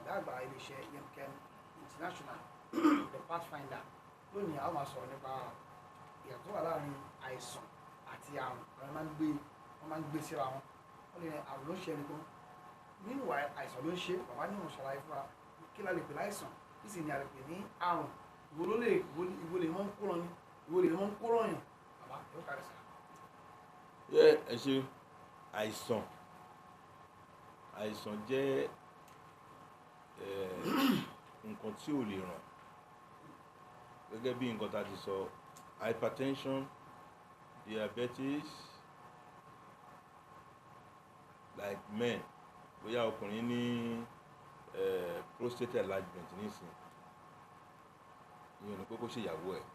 ọ̀gá àgbà iléeṣẹ́ Yem-kem International the pathfinder lónìí a máa sọ̀rọ̀ nípa ìyàtọ̀ tó wà láàrin àìsàn àti àrùn wọ́n máa ń gbé síra wọn wọ́n lè àrùn ló ń ṣe ẹnìkan nínú àìsàn ló ń ṣe bàbá ní òun ṣàlàyé fún wa kí la lè pè láìsàn kí sì ni a lè pè ní àrùn ìwo lè mọ́ ń kó lọ ní ìwo lè mọ́ ń kó lọ́yàn bàbá yóò kárí sáà. ẹ ṣe àìsàn jẹ́ nǹkan tí ò lè ràn gẹ́gẹ́ bí nǹkan tá a ti sọ hypertension diabetes like men bóyá ọkùnrin ní prostate enlargement nísìn ìyẹn ò ní kókó ṣe ìyàwó ẹ̀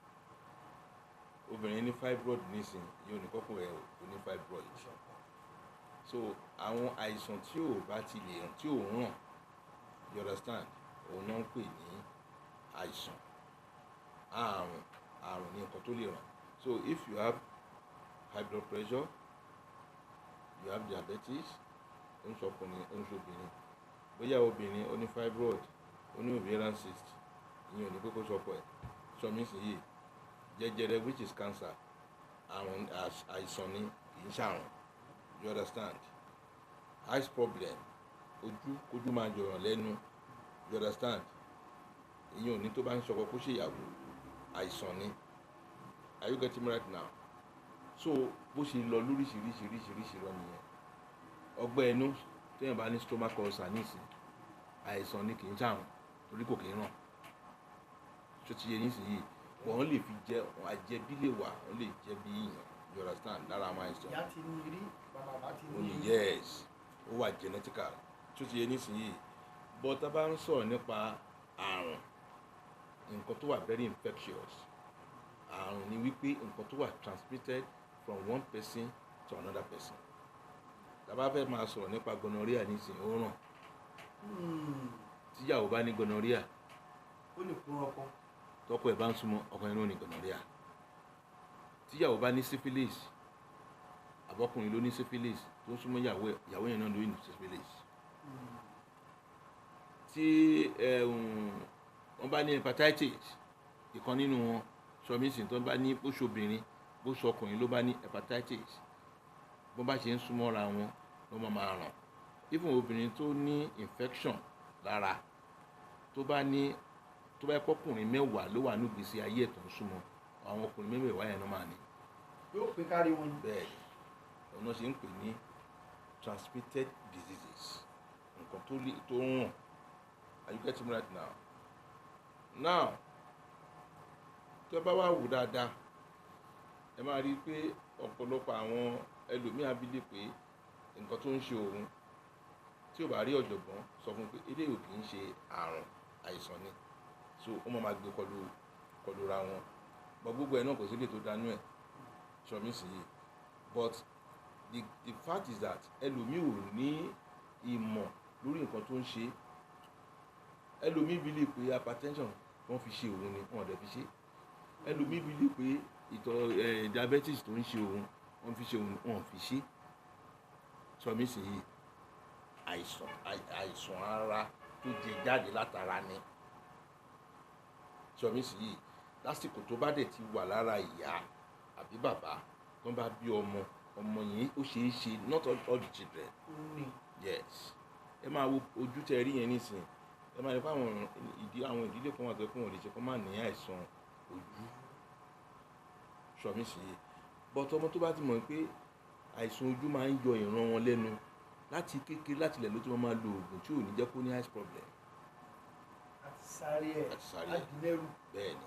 obìnrin ní fibroid nísìn ìyẹn ò ní kókó ẹ̀ ò ní fibroid so àwọn àìsàn tí ò bá ti lè ràn tí ò ń ràn you understand òun náà ń pè ní àìsàn àrùn ní nǹkan tó lè ràn so if you have high blood pressure you have diabetes oníṣọkùnrin oníṣobìnrin bóyá obìnrin oní fibroid oní ovarian cyst ìyẹn ò ní kókó sọpọ ẹ sọmísì yìí jẹjẹrẹ which is cancer àrùn àìsàn ni kì í ṣàrùn you understand eyes problem ojú máa jọyàn lẹ́nu you understand ìyẹn ò ní tó bá ń sọkọ kó ṣèyàwó àìsàn ni are you getting me right now so bó ṣe lọ lóríṣiríṣiríṣiríṣi lọ nìyẹn ọgbẹ́ ẹnu téèyàn bá ní stomach ulcer nísìn àìsàn ni kì í ṣàrùn torí kò kì í ràn tó ti yẹ nísìnyí wọ́n lè fi jẹ àjẹbí lè wà wọ́n lè jẹ bí yìnyín you understand lára àwọn àìsàn ìyá ti ní rí bàbá ti ní rí yes ó wà genetical tó ti yẹ nísìnyí but tá a bá ń sọ̀rọ̀ nípa àrùn nǹkan tó wà very infectious àrùn ni wípé nǹkan tó wà transmitted from one person to another person tá a bá fẹ́ máa sọ̀rọ̀ nípa gonorrhea nísìnyí ó ràn tíyàwó bá ní gonorrhea ó lè kún ọkọ tọkọ ẹ̀ bá ń súnmọ́ ọkọ yẹn ló ní gonorrhea tíyàwó bá ní syphilis àbọ̀kùnrin ló ní syphilis tó ń súnmọ́ ìyàwó yẹn náà ló ní syphilis tí wọ́n bá ní hepatitis ìkan nínú wọn sọmísìn tó bá ní bó ṣobìnrin bó ṣọkùnrin ló bá ní hepatitis bó bá ṣe ń súnmọ́ra wọn ló máa ràn even obìnrin tó ní infection lára tó bá kọkùnrin mẹ́wàá ló wà ní ìgbésí ayé ẹ̀ tó ń súnmọ́ àwọn ọkùnrin mẹ́wàá yẹn ló máa ní. yóò pín kárí wọn. bẹ́ẹ̀ ọ̀nà ṣe ń pè ní transmitted diseases nǹkan tó ń ràn are you getting me right now tí ẹ bá wá wò dáadáa ẹ máa rí i pé ọ̀pọ̀lọpọ̀ àwọn ẹlòmíín abilé pé nǹkan tó ń ṣe òun tí ò bá rí ọ̀jọ̀gbọ́n sọ fún un pé eléyìí ò kì í ṣe àrùn àìsàn ni so ó máa gbé kọlu ra wọn gbogbo ẹ̀ náà kò sí lè tó dánú ẹ̀ ṣọmí sí yìí but the fact is that ẹlòmíì ò ní ìmọ̀ lórí nǹkan tó ń ṣe ẹlòmíì believe pé hypertension wọ́n fi ṣe òun ni wọ́n dẹ̀ fi ṣe ẹlòmíì believe pé ìtọ̀ diabetes tó ń ṣe òun wọ́n fi ṣe òun wọ́n fi ṣe ṣọmí sí yìí àìsàn ara tó jẹ jáde látara ni ṣọmí sí yìí lásìkò tó bá dẹ̀ ti wà lára ìyá àbí bàbá tó bá bí ọmọ yìí ó ṣeé ṣe not all the children yes ẹ máa wo ojú tẹ rí yẹn nísìnyí ẹ máa rí pé àwọn ìdílé kan wà tó kún wọn lè ṣe kó má ní àìsàn ojú ṣọmí sí yìí but ọmọ tó bá ti mọ̀ pé àìsàn ojú máa ń yọ ìran wọn lẹ́nu láti kékeré láti ilẹ̀ ló ti máa lo oògùn tí ò ní jẹ́ kó ní eye problem. àti sáré àdínẹ́rù. bẹ́ẹ̀ni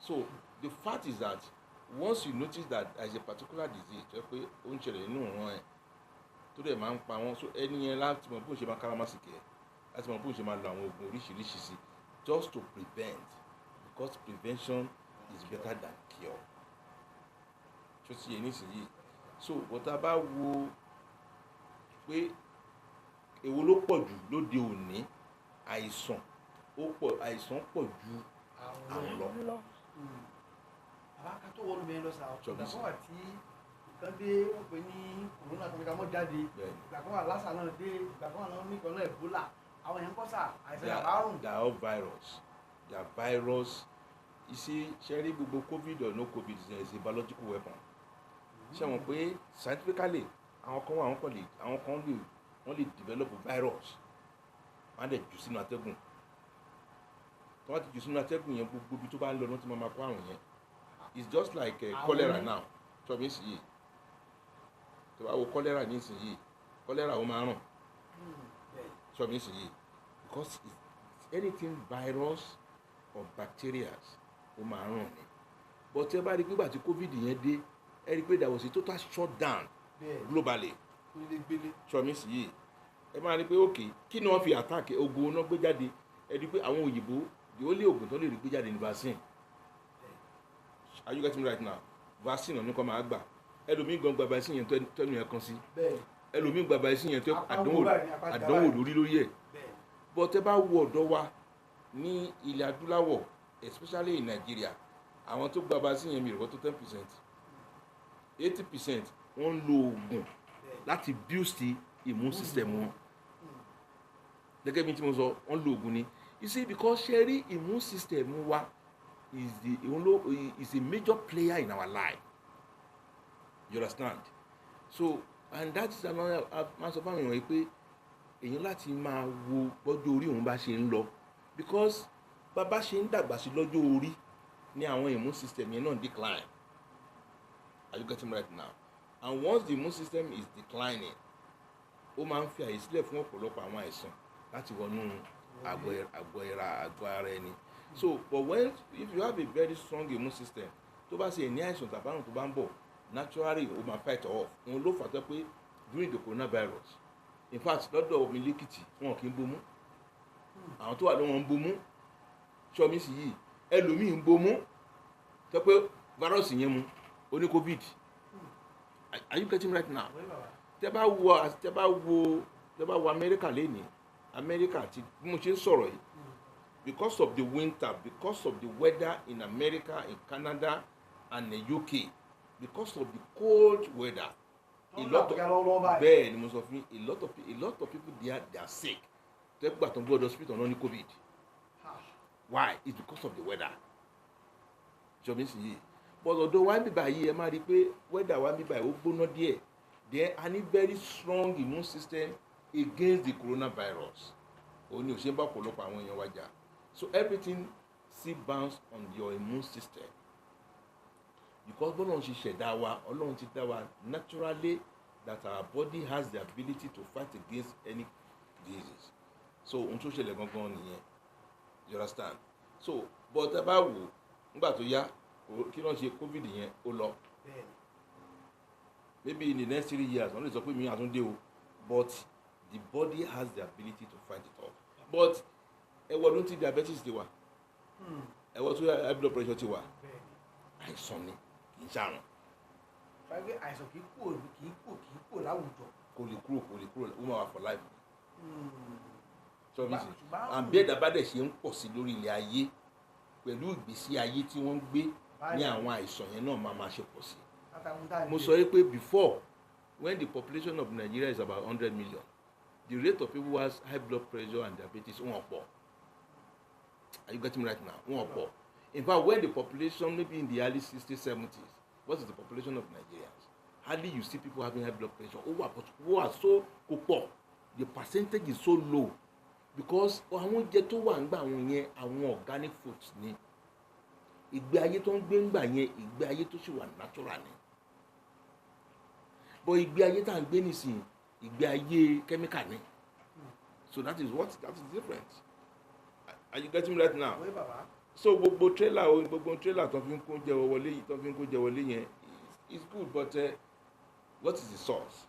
so the fact is that once you notice that there is a particular disease tó yẹ pé ó ń ṣẹlẹ̀ nínú ìran ẹ̀ tó dẹ̀ máa ń pa wọ́n so ẹni yẹn láti mọ̀ bó ṣe máa káràmásìkì ẹ̀ láti mọ̀ bó ṣe máa lo àwọn oògùn oríṣiríṣi sí just to prevent because prevention is better than cure tó ti yẹ nísìnyí so bọ́tà bá wo pé èwo ló pọ̀ jù lóde òní àìsàn pọ̀ ju àrùn lọ. àbáká tó wọlé mẹ́rin lọ sà ọ̀tún ìgbà kan wà tí nǹkan dé wọ́n pè ní kòrónà tó ń ká mọ́ jáde ìgbà kan wà lásà náà dé ìgbà kan wà náà nìkan náà Ebola àwọn yẹn ń kọ́ sà àìsàn ààrùn. they are all virus. They are virus. You see, sharing gbogbo COVID or no COVID is a biological weapon. Ṣé wọn pé scientifically àwọn kan wà àwọn kan lè develop virus wọ́n á dẹ̀ jù sínú atẹ́gùn. Tí wọ́n ti jù sínú atẹ́gùn yẹn gbogbo ibi tó bá ń lọ náà ti máa kó àrùn yẹn. It's just like cholera now. Tí wọ́n bí sì yìí. Tí wọ́n bá wo cholera ní ìsìn yìí, cholera ó máa ràn. Tí wọ́n bí sì yìí. Because it's anything virus or bacteria ó máa ràn ní. But ẹ bá rí pé ìgbà tí COVID yẹn dé, ẹ rí pé there was a total shutdown globally. Ṣọ́mi sí yìí ẹ máa rí pé okay kí ni wọ́n fi attack ogun náà gbé jáde, ẹ rí pé àwọn òyìnbó the only ogun tó lè rí gbé jáde ní vaccine. Are you getting me right now? Vaccine ọ̀nì kan máa gbà ẹlòmíì gan gba vaccine yẹn tẹ́nu yẹn kan sí ẹlòmíì gba vaccine yẹn tó àdánwò lórí ẹ̀. But ẹ bá wo ọ̀dọ́ wa ní ilẹ̀ adúláwọ̀ especially in Nigeria àwọn tó gba vaccine yẹn mi rò wọ́n tó 10%. 80% wọ́n ń lo oògùn láti boost immune system wọn. Gẹ́gẹ́ bí tí mo sọ wọ́n lo oògùn ni. You see because sharing immune system wa is a major player in our life. You understand? So and that is another máa sọ fáwọn èèyàn pé èèyàn láti máa wo bọ́jọ́ orí òun bá ṣe ń lọ because bàbá ṣe ń dàgbà sí lọ́jọ́ orí ní àwọn immune system yẹn náà decline. Are you getting me right now? And once the immune system is declining ó máa ń fi àyè sílẹ̀ fún ọ̀pọ̀lọpọ̀ àwọn àìsàn láti wọnú àgọ́ ara ẹni. So but if you have a very strong immune system tó bá ṣe ní àìsàn tàbárùn tó bá ń bọ̀ naturally ó máa fight off. Òun ló fà tó pé during the coronavirus in fact lọ́dọ̀ omi lẹ́kìtì wọn kì í bomú àwọn tó wà lọ́wọ́ ń bomú ṣọ́mi sí yìí ẹlòmíì ń bomú tó pé virus yẹn mu ó ní COVID. Are you getting right now? tẹ́ bá wo Amẹ́ríkà lẹ́nìí Amẹ́ríkà ti bí mo ṣe ń sọ̀rọ̀ yìí because of the winter because of the weather in America in Canada and the UK because of the cold weather a lot of bẹ́ẹ̀ ni mo sọ fún yín a lot of people they are sick tẹ́ gbà tó ń gbọ́dọ̀ hospital náà ní COVID. Why? It's because of the weather. Jọ̀bí sì yìí but ọ̀dọ̀ wa níbà yìí ẹ máa rí i pé weather wa níbà yìí ó gbóná díẹ̀ then a ní very strong immune system against the coronavirus. Òun ni ò ṣe ń bá ọ̀pọ̀lọpọ̀ àwọn èèyàn wa jà. So everything still bounce on your immune system because bọ́lọ́run ṣe ṣẹ̀dá wa Ọlọ́run ti dá wa naturally that our body has the ability to fight against any disease. So ohun tó ṣẹlẹ̀ gangan nìyẹn. You understand? So but ẹ bá wò nígbà tó yá kí ló ń ṣe COVID yẹn ó lọ. Maybe in the next 3 years wọ́n lè sọ pé mi àtúndé o but the body has the ability to fight it off. But ẹwọ ọdún tí diabetes ti wà ẹwọ tó high blood pressure ti wà àìsàn ni kì í ṣàrùn. Fẹ́ẹ́ àìsàn kì í kúrò láwùjọ. Kò lè kúrò ó máa wà for life. So busy and bí ẹ̀dá bá dẹ̀ ṣe ń pọ̀ sí lórí ilẹ̀ ayé pẹ̀lú ìgbésí ayé tí wọ́n ń gbé ní àwọn àìsàn yẹn náà máa ṣe pọ̀ sí. Mo sọ pé before when the population of Nigeria is about 100 million the rate of people who has high blood pressure and diabetes wọ́n pọ̀. Are you getting me right now? Wọ́n pọ̀. In fact when the population maybe in the early 60s 70s what is the population of Nigerians? Hardly you see people having high blood pressure. Ó wà so kò pọ̀. The percentage is so low because àwọn oúnjẹ tó wà ńgbà wọn yẹn àwọn organic foods ni ìgbé ayé tó ń gbé ńgbà yẹn ìgbé ayé tó sì wà natural ni but ìgbé ayé tá à ń gbé nísìnyí ìgbé ayé chemical ni so that is different. Are you getting me right now? So gbogbo trailer tó fi ń kó jẹ wọlé yẹn is good but what is the source?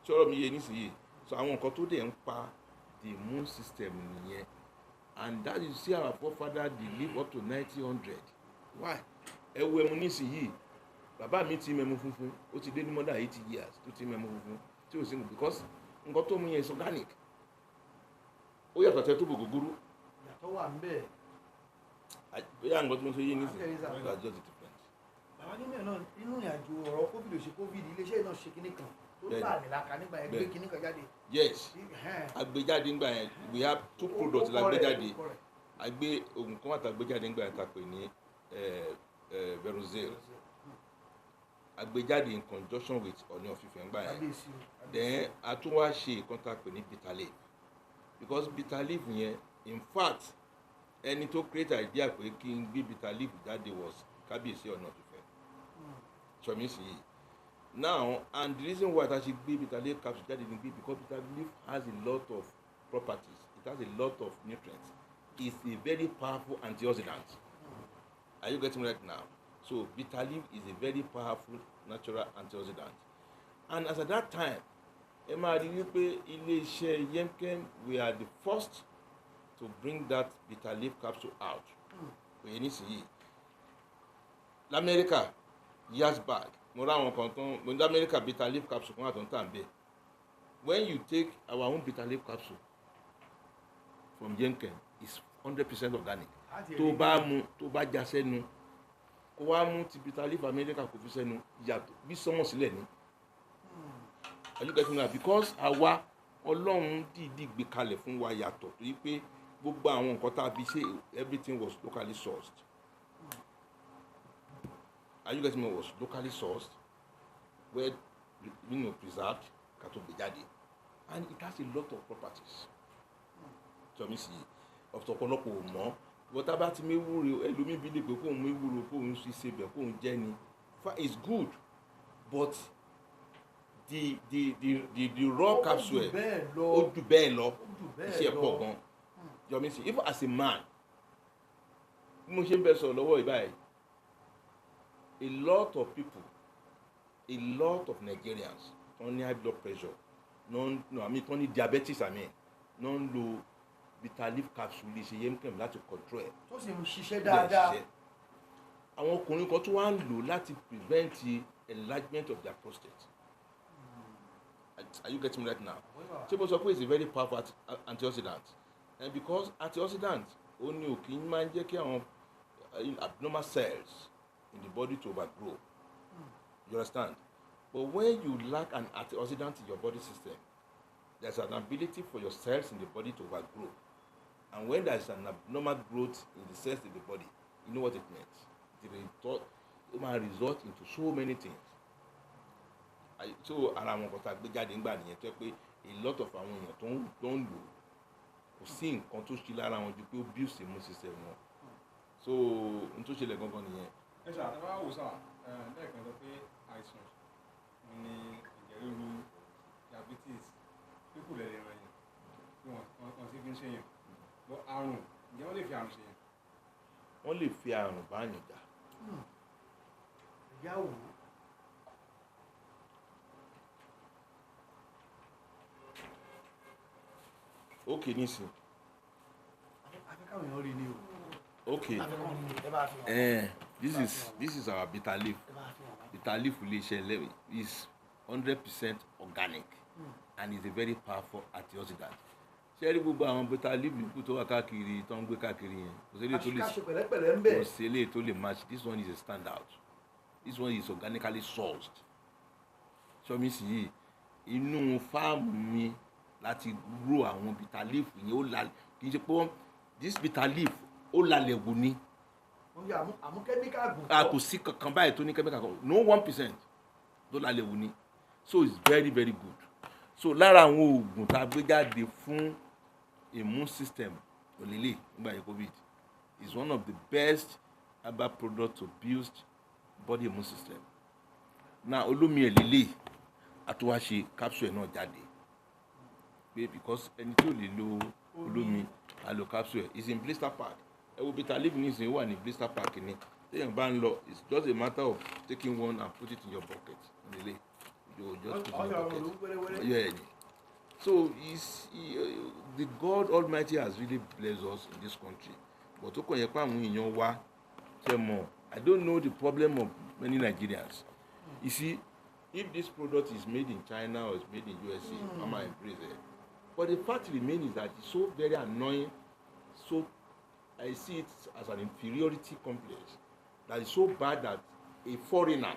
Sọ̀rọ̀ mi yé nísìnyí so àwọn nǹkan tó dẹ̀ ń pa the immune system nìyẹn and that is see our forefather dey live up to 90-100. Why? Ẹ̀wù ẹmu nísìnyí bàbá mi ti mẹ́mu funfun ó ti dé ní more than 80 years tó ti mẹ́mu funfun tí ó sì ń because nǹkan tó mú yẹn is organic. Ó yàtọ̀ tẹ́ tó bò gògóró. Yàtọ̀ wà ń bẹ̀. Bóyá nǹkan tó ń sọ yé nísìnyí that's just the difference. àwọn nínú ẹ̀ náà nínú ìrìnàjò ọ̀rọ̀ covid ò ṣe covid iléeṣẹ́ náà ṣe kinní kan tó láàrin láka nígbà yẹn gbé kinní kan jáde. Yes, àgbéjáde ńgbà yẹn we have 2 products la gbé jáde. Àgbé oògùn kan wà tá gbé jáde ńgbà yẹn tá pè ní Verozil. Àgbéjáde in conjunction with ọ̀nì ọ̀fìfẹ́ ńgbà yẹn. Then a tún wá ṣe ìkan tá pè ní bitter leaf, because bitter leaf yẹn in fact ẹni tó create idea pé kí n gbé bitter leaf jáde was kábíyèsí ọ̀nì ọ̀fìfẹ́. Sọmi sí yìí. Now, and the reason why that she gbé bitter leaf capsule jáde ni because bitter leaf has a lot of properties. It has a lot of nutrients. It's a very powerful antioxidant. Are you getting me right now? So bitter leaf is a very powerful natural antioxidant. And as at that time, ẹ máa rí wípé ilé-iṣẹ́ Yem-kem, we are the first to bring that bitter leaf capsule out. Òye ní sìyí. L'Amẹ́ríkà, years back, mo rá àwọn kan tán, mo ní America bitter leaf capsule kan àtọ̀ ń tà ń bẹ̀. When you take our own bitter leaf capsule from Yem-kem, it's 100% organic. Tó bá mu, tó bá já sẹ́nu, kó wá mú ti bitter leaf America kò fi sẹ́nu, yàtọ̀ bí sọ́mọ̀ sílẹ̀ ni. Are you getting that? Because àwa Ọlọ́run dìídì gbé kalẹ̀ fún wa yàtọ̀ torí pé gbogbo àwọn nǹkan tá a fi ṣe everything was locally sourced. Are you getting me? Was locally sourced, well, preserved, and it has a lot of properties. So me see, ọ̀pọ̀lọpọ̀ ò mọ̀, but about ti mi wúro, ẹlòmíì bí lè pé kóun mi wúro, kóun ṣe sebẹ̀, kóun jẹ ni. It's good, but the raw capsule ó jù bẹ́ẹ̀ lọ, iṣẹ́ pọ̀ gan. So me see, even as a man, mo ṣe ń bẹ sọ̀rọ̀ lọ́wọ́ ìbáyìí. A lot of people, a lot of Nigerians, only high blood pressure, only diabetes, non lo bitter leaf capsule lè ṣe Yem-kem láti control ẹ̀. Tó sì ń ṣiṣẹ́ dáadáa. Àwọn ọkùnrin kan tó wá ń lò láti prevent enlargement of their prostate. Are you getting me right now? Ṣé mo sọ pé it's a very powerful antioxidant, and because antioxidant ó ní òkè máa ń jẹ́ kí àwọn abnormal cells in the body to overgrow. You understand? But when you lack an antioxidant in your body system, there's an ability for your cells in the body to overgrow. And when there's an abnormal growth in the cells in the body, you know what it means? It might result into so many things. So ara àwọn nǹkan tá gbé jáde ńgbà nìyẹn tó pé a lot of àwọn èèyàn tó ń lò kò sí nǹkan tó ṣe lára wọn ju pé ó build immune system wọn. So n tó ṣẹlẹ̀ gangan nìyẹn. Ẹ ṣe àtàwọn àwòsàn lẹ́ẹ̀kan sọ pé àìsàn ní ẹ̀jẹ̀ ríru diabetes pípò lẹ́lẹ̀ rẹ̀ yẹn tí wọ́n sì fi ń ṣe yẹn. Bọ́ àrùn, ǹjẹ́ wọ́n lè fi àrùn ṣe yẹn? Wọ́n lè fi àrùn báyàn jà. Ìyáwó. Okay, nísìn. Afẹ́káwọn èèyàn rí ni o. Okay. This is our bitter leaf. Bitter leaf is 100% organic and is a very powerful antioxidant. Ṣé rí gbogbo àwọn bitter leaf yòókù tó wà káàkiri tó ń gbé káàkiri yẹn? Kò sí eléyìí tó lè match. This one is a standout. This one is organically sourced. So mi sì yìí inú fáàmù mi láti grow àwọn bitter leaf yẹn ó la kì í ṣe pé this bitter leaf ó lalẹ̀ wò ni. Àmú kẹ́míkà gùn. Kò sí kankan báyìí tó ní kẹ́míkà kan, no 1% tó lalẹ̀ wò ni. So it's very very good. So lára àwọn oògùn tá a gbé jáde fún immune system òlélẹ̀ nígbà yẹn COVID is one of the best herbal products to build body immune system. Now olómi ẹ̀ lélẹ̀ àtúwáṣe capsule náà jáde pé because ẹni tí ò lè lo olómi àlò capsule is in blister pack. Ẹ wo bitter leaf nísìnyí wà ní blister pack ni téèyàn bá ń lọ it's just a matter of taking one and put it in your bucket lélẹ̀ you just put it in your bucket. Yeah. So the God Almighty has really blessed us in this country, but ó kàn yẹ pé àwọn èèyàn wa ṣe mọ̀. I don't know the problem of many Nigerians. You see, if this product is made in China or it's made in USA, I might embrace it. But the fact remains is that it's so very annoying. So I see it as an inferiority complex that is so bad that a foreigner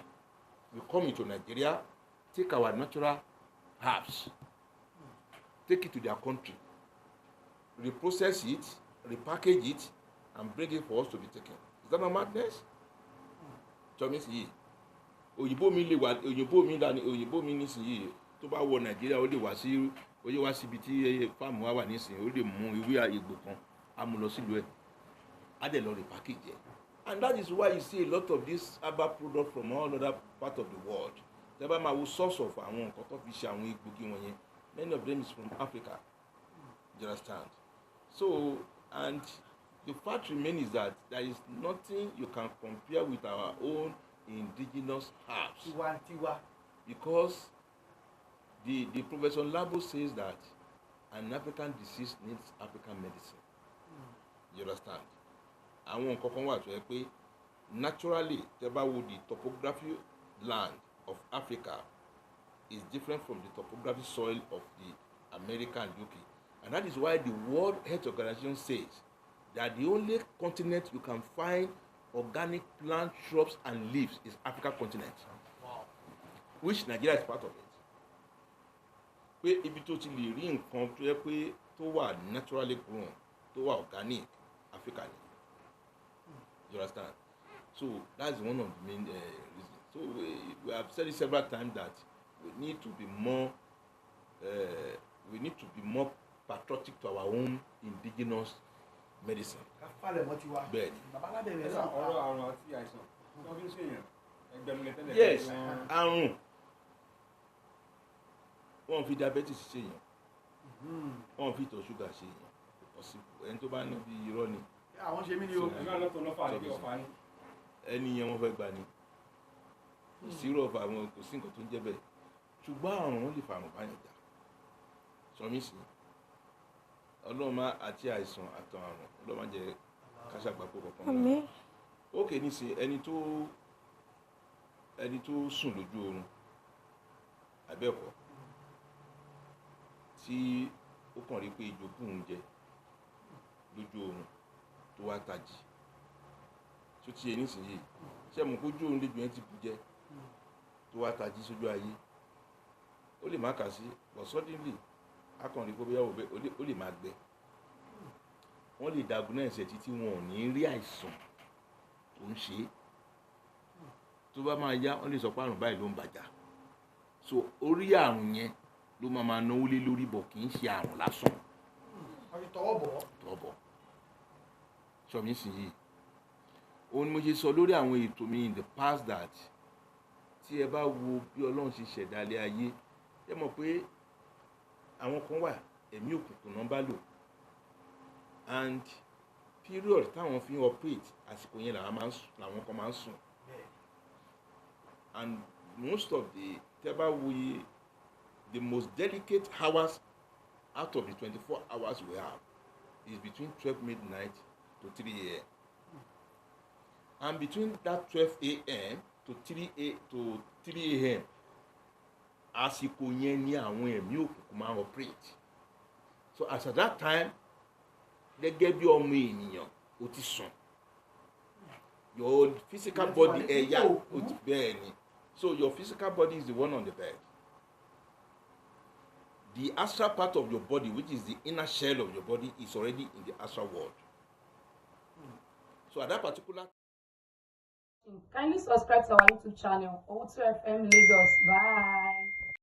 will come into Nigeria, take our natural herbs, take it to their country, reprocess it, repackage it, and bring it for us to be taken. Is that not madness? Tọ́mí sí yìí. Òyìnbó mi nísìnyí tó bá wọ Nàìjíríà ó lè wá síbi tí fáàmù wa wà nísìnyí ó lè mú ìwé ìgbò kan á mú lọ sílùú ẹ̀ á dẹ̀ lọ repackage ẹ̀. And that is why you see a lot of these agba products from all other parts of the world. Tẹ́ bá máa wo source of àwọn nǹkan tó fi ṣe àwọn egbògi wọ̀nyẹn, many of them is from Africa. You understand? So, and the fact remains is that there is nothing you can compare with our own indigenous herbs. Because the Professor Labo says that an African disease needs African medicine. You understand? Àwọn nǹkan kan wà tó yẹ pé naturally tẹ́ bá wo the topography land of Africa is different from the topography soil of the America and UK. And that is why the World Health Organization says that the only continent you can find organic plant, shrubs, and leaves is African continent. Wow. Which Nigeria is part of it. Pé ibi tó ti lè rí nǹkan tó yẹ pé tó wà naturally grown, tó wà organic, Africa ni. You understand? So that's one of the main reasons. So we have said it several times that we need to be more patriotic to our own indigenous medicine. Bẹ́ẹ̀ni. Yes, àrùn. Wọ́n fi diabetes ṣe èèyàn. Wọ́n fi ìtọ̀ ṣúgà ṣe èèyàn. Possible. Ẹni tó bá ní bí irọ́ ni. Àwọn ṣe mí ní o. Ẹni yẹn wọ́n fẹ́ gbà ní. Ìṣirò ọ̀fà àwọn kò sí nǹkan tó ń jẹ́ bẹ́ẹ̀. Ṣùgbọ́n àrùn wọn lè fa àrùn báyìí jà. Sọmí sí. Ọlọ́run àti àìsàn àtàn àrùn Ọlọ́run máa jẹ káṣàgbàpọ̀ kankan. Ó kè ní sí ẹni tó sùn lójú oorun àbẹ́ẹ̀kọ́ tí ó kàn rí pé ìjókòó ń jẹ lójú oorun tó wá tají tó ti yẹ nísìnyí ṣé mo kójú oorun lójú yẹn ti bù jẹ tó wá tají sójú ayé ó lè má kà sí but suddenly akọrin kó bóyá ó lè máa gbẹ wọ́n lè dagun náà ẹsẹ̀ títí wọn ò ní rí àìsàn tó ń ṣe tó bá máa yá wọ́n lè sọ pé àrùn báyìí ló ń bàjá so orí àrùn yẹn ló máa náwó lé lórí bọ̀ kì í ṣe àrùn lásán tọwọ́ bọ̀ sọmi sì yìí òun ni mo ṣe sọ lórí àwọn ètò mi in the past that tí ẹ bá wo bí Ọlọ́run ṣe ṣẹ̀dálẹ̀ ayé ẹ mọ̀ pé àwọn kan wà ẹ̀mí òkùnkùn náà bá lò and period táwọn fi ń operate àsìkò yẹn làwọn kan máa ń sùn and most of tẹ́ bá wo the most delicate hours out of the 24 hours we have is between 12 midnight to 3 a.m. and between that 12 a.m. to 3 a.m. àsìkò yẹn ni àwọn ẹ̀mí òkùnkùn máa operate so as at that time gẹ́gẹ́ bí ọmọ ènìyàn ó ti sùn your physical body ẹ̀yà ó ti bẹ́ẹ̀ ni so your physical body is the one on the bed the astral part of your body which is the inner shell of your body is already in the astral world so at that particular kindly subscribe to our YouTube channel O2FM Lagos. Bye.